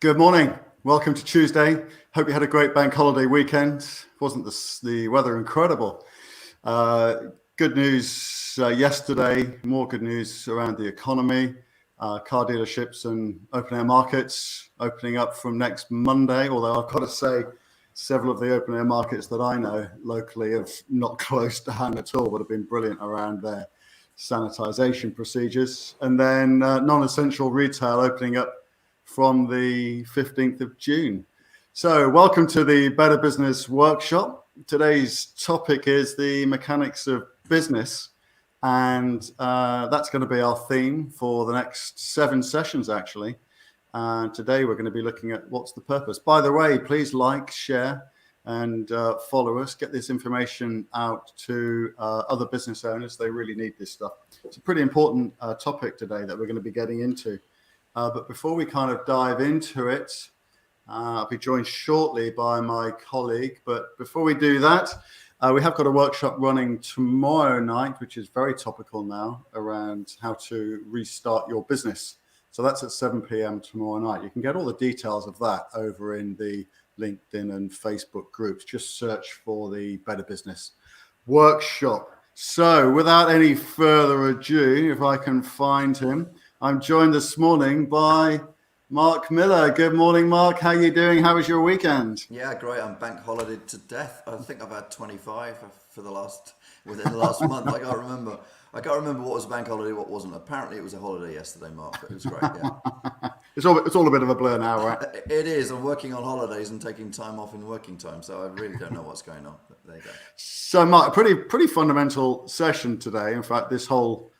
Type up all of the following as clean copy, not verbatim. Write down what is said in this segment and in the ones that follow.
Good morning. Welcome to Tuesday. Hope you had a great bank holiday weekend. Wasn't the weather incredible? Good news yesterday, more good news around the economy. Car dealerships and open air markets opening up from next Monday, although I've got to say several of the open air markets that I know locally have not closed down at all, but have been brilliant around their sanitization procedures. And then non-essential retail opening up from the 15th of June. So welcome to the Better Business Workshop. Today's topic is the mechanics of business, and that's going to be our theme for the next 7 sessions, actually. Today we're going to be looking at what's the purpose. By the way, please like, share, and follow us. Get this information out to other business owners. They really need this stuff. It's a pretty important topic today that we're going to be getting into. But before we kind of dive into it, I'll be joined shortly by my colleague. But before we do that, we have got a workshop running tomorrow night, which is very topical now, around how to restart your business. So that's at 7 p.m. tomorrow night. You can get all the details of that over in the LinkedIn and Facebook groups. Just search for the Better Business Workshop. So without any further ado, if I can find him, I'm joined this morning by Mark Miller. Good morning, Mark. How are you doing? How was your weekend? Yeah, great. I'm bank holiday to death. I think I've had 25 within the last month. I can't remember what was a bank holiday, what wasn't. Apparently, it was a holiday yesterday, Mark. But it was great. Yeah. It's all a bit of a blur now, right? It is. I'm working on holidays and taking time off in working time, so I really don't know what's going on. But there you go. So, Mark, pretty fundamental session today. In fact, this whole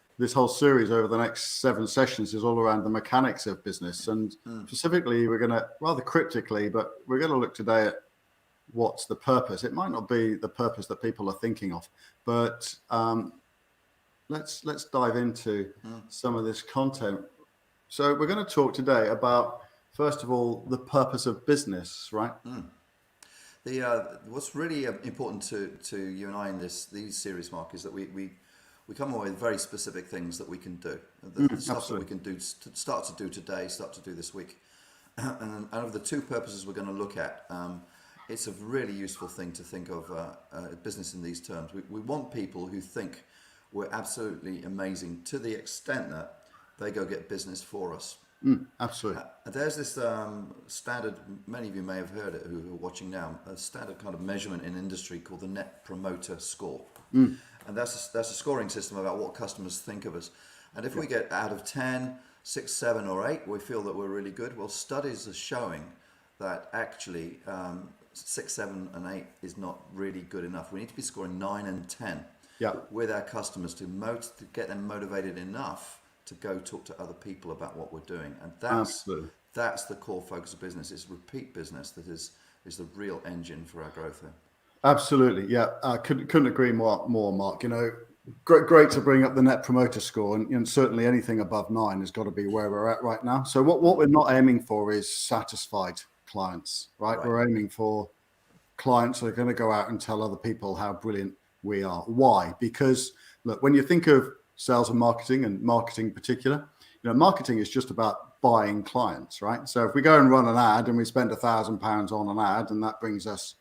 series over the next 7 sessions is all around the mechanics of business. And specifically, we're going to, rather cryptically, but we're going to look today at what's the purpose. It might not be the purpose that people are thinking of, but let's dive into some of this content. So we're going to talk today about, first of all, the purpose of business, right? What's really important to you and I in these series, Mark, is that we come away with very specific things that we can do. The stuff that we can do, start to do today, start to do this week. And out of the 2 purposes we're going to look at, it's a really useful thing to think of business in these terms. We want people who think we're absolutely amazing to the extent that they go get business for us. Absolutely. There's this standard, many of you may have heard it who are watching now, a standard kind of measurement in industry called the Net Promoter Score. And that's a scoring system about what customers think of us. And if we get out of 10, 6, 7 or 8, we feel that we're really good. Well, studies are showing that actually 6, 7 and 8 is not really good enough. We need to be scoring 9 and 10 with our customers to get them motivated enough to go talk to other people about what we're doing. And that's the core focus of business. It's repeat business that is the real engine for our growth here. Absolutely, yeah. I couldn't agree more, Mark. You know, great to bring up the Net Promoter Score, and certainly anything above 9 has got to be where we're at right now. So what we're not aiming for is satisfied clients, right? We're aiming for clients who are going to go out and tell other people how brilliant we are. Why? Because look, when you think of sales and marketing in particular, you know, marketing is just about buying clients, right? So if we go and run an ad and we spend £1,000 on an ad, and that brings us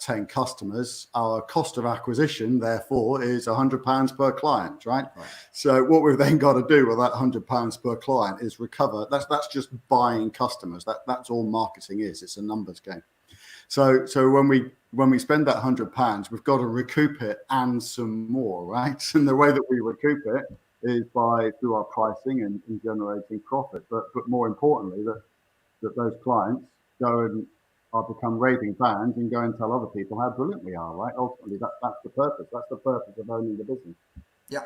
10 customers, our cost of acquisition, therefore, is £100 per client, right? So what we've then got to do with that £100 per client is recover. That's just buying customers. That's all marketing is. It's a numbers game. So when we spend that £100, we've got to recoup it and some more, right? And the way that we recoup it is through our pricing and generating profit. But more importantly, that those clients go and become raving fans and go and tell other people how brilliant we are, right? Ultimately, that's the purpose. That's the purpose of owning the business. Yeah,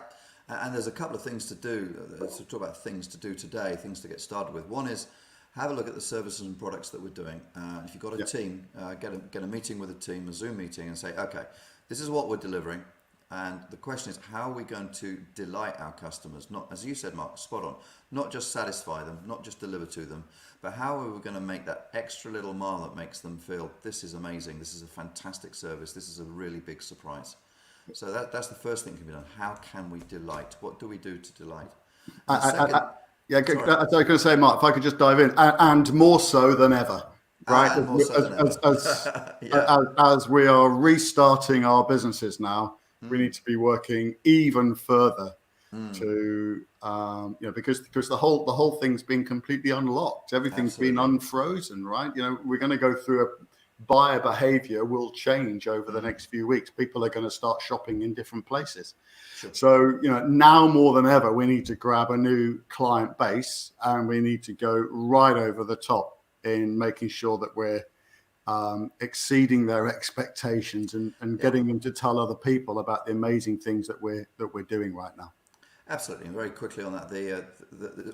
and there's a couple of things to do. Let's talk about things to do today, things to get started with. One is have a look at the services and products that we're doing. If you've got a team, get a meeting with a team, a Zoom meeting, and say, okay, this is what we're delivering. And the question is, how are we going to delight our customers? Not, as you said, Mark, spot on, not just satisfy them, not just deliver to them, but how are we going to make that extra little mile that makes them feel this is amazing, this is a fantastic service, this is a really big surprise. So that's the first thing that can be done. How can we delight? What do we do to delight? Yeah, Sorry. I was going to say, Mark, if I could just dive in, and more so than ever, right? And more so than ever. Yeah. As we are restarting our businesses now, we need to be working even further to, because the whole thing's been completely unlocked. Everything's been Absolutely. unfrozen, right? We're going to go through buyer behavior will change over the next few weeks. People are going to start shopping in different places. Sure. So, now more than ever, we need to grab a new client base, and we need to go right over the top in making sure that we're exceeding their expectations and getting them to tell other people about the amazing things that we're doing right now. Absolutely, and very quickly on that,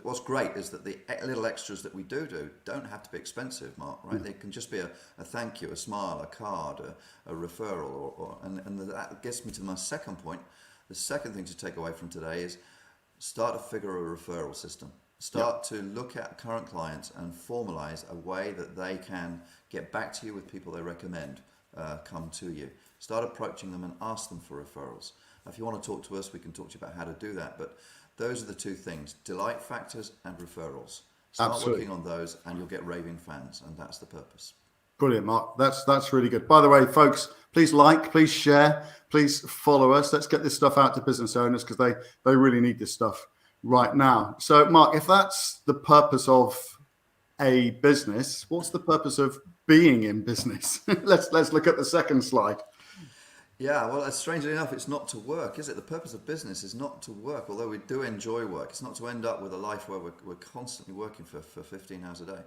what's great is that the little extras that we do don't have to be expensive, Mark. Right? They can just be a thank you, a smile, a card, a referral, and that gets me to my second point. The second thing to take away from today is start to figure a referral system. Start to look at current clients and formalize a way that they can get back to you with people they recommend come to you. Start approaching them and ask them for referrals. If you want to talk to us, we can talk to you about how to do that. But those are the two things: delight factors and referrals. Start Absolutely. working on those, and you'll get raving fans, and that's the purpose. Brilliant, Mark. That's really good. By the way, folks, please please share, please follow us. Let's get this stuff out to business owners, because they really need this stuff right now. So, Mark, if that's the purpose of a business, what's the purpose of being in business? Let's look at the second slide. Yeah, well, strangely enough, it's not to work, is it? The purpose of business is not to work, although we do enjoy work. It's not to end up with a life where we're constantly working for 15 hours a day.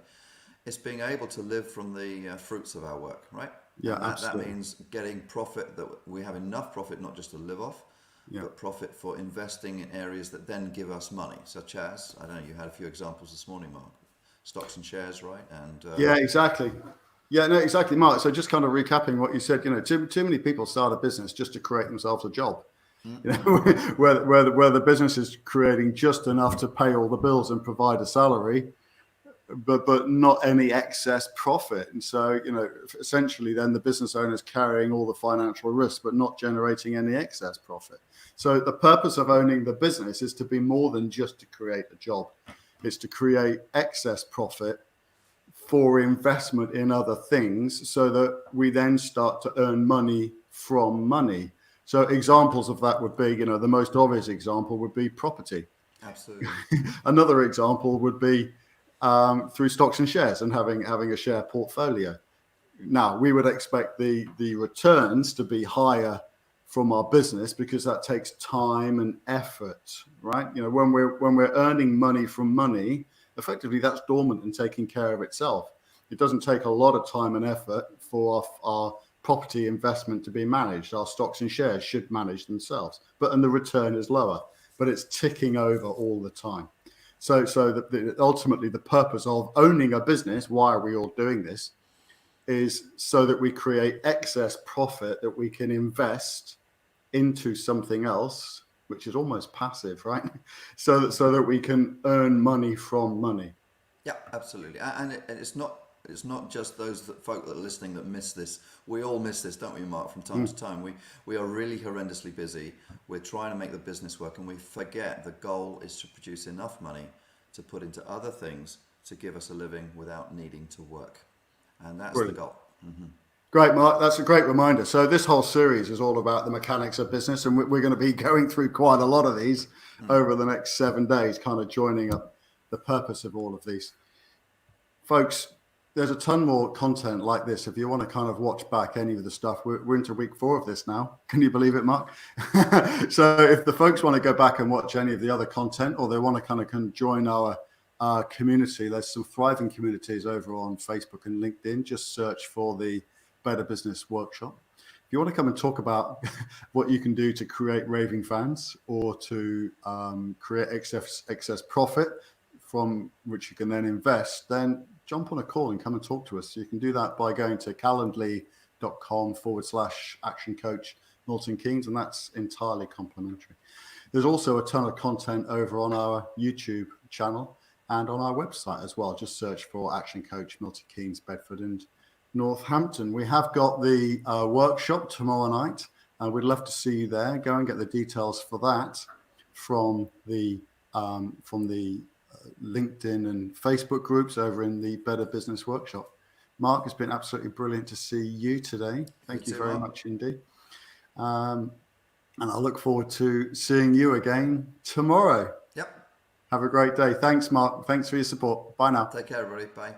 It's being able to live from the fruits of our work, right? Yeah, that absolutely. means getting profit, that we have enough profit not just to live off, but profit for investing in areas that then give us money, such as, I don't know, you had a few examples this morning, Mark. Stocks and shares, right? And Yeah, exactly. Yeah, no, exactly, Mark. So just kind of recapping what you said, too many people start a business just to create themselves a job. Where the business is creating just enough to pay all the bills and provide a salary, but not any excess profit. And so, essentially then the business owner is carrying all the financial risk, but not generating any excess profit. So the purpose of owning the business is to be more than just to create a job. It's to create excess profit for investment in other things, so that we then start to earn money from money. So examples of that would be, the most obvious example would be property. absolutely. Another example would be through stocks and shares and having a share portfolio. Now, we would expect the returns to be higher from our business, because that takes time and effort, right? When we're earning money from money, effectively that's dormant and taking care of itself. It doesn't take a lot of time and effort for our property investment to be managed. Our stocks and shares should manage themselves, and the return is lower, but it's ticking over all the time. So ultimately the purpose of owning a business, why are we all doing this, is so that we create excess profit that we can invest into something else, which is almost passive, right? So that we can earn money from money. Yeah, absolutely. And it's not just those folk that are listening that miss this. We all miss this, don't we, Mark, from time to time. We are really horrendously busy. We're trying to make the business work, and we forget the goal is to produce enough money to put into other things to give us a living without needing to work. And that's Brilliant. the goal. Mm-hmm. Great, Mark. That's a great reminder. So this whole series is all about the mechanics of business, and we're going to be going through quite a lot of these over the next 7 days, kind of joining up the purpose of all of these. Folks, there's a ton more content like this. If you want to kind of watch back any of the stuff, we're into week 4 of this now. Can you believe it, Mark? So if the folks want to go back and watch any of the other content, or they want to kind of join our community, there's some thriving communities over on Facebook and LinkedIn. Just search for the Better Business Workshop. If you want to come and talk about what you can do to create raving fans, or to create excess profit from which you can then invest, then jump on a call and come and talk to us. So you can do that by going to calendly.com/action coach Milton Keynes, and that's entirely complimentary. There's also a ton of content over on our YouTube channel and on our website as well. Just search for Action Coach Milton Keynes, Bedford and Northampton. We have got the workshop tomorrow night, and we'd love to see you there. Go and get the details for that from the LinkedIn and Facebook groups over in the Better Business Workshop. Mark, it's been absolutely brilliant to see you today. Thank you too, very Mark. much indeed. And I look forward to seeing you again tomorrow. Yep. Have a great day. Thanks, Mark. Thanks for your support. Bye now. Take care, everybody. Bye.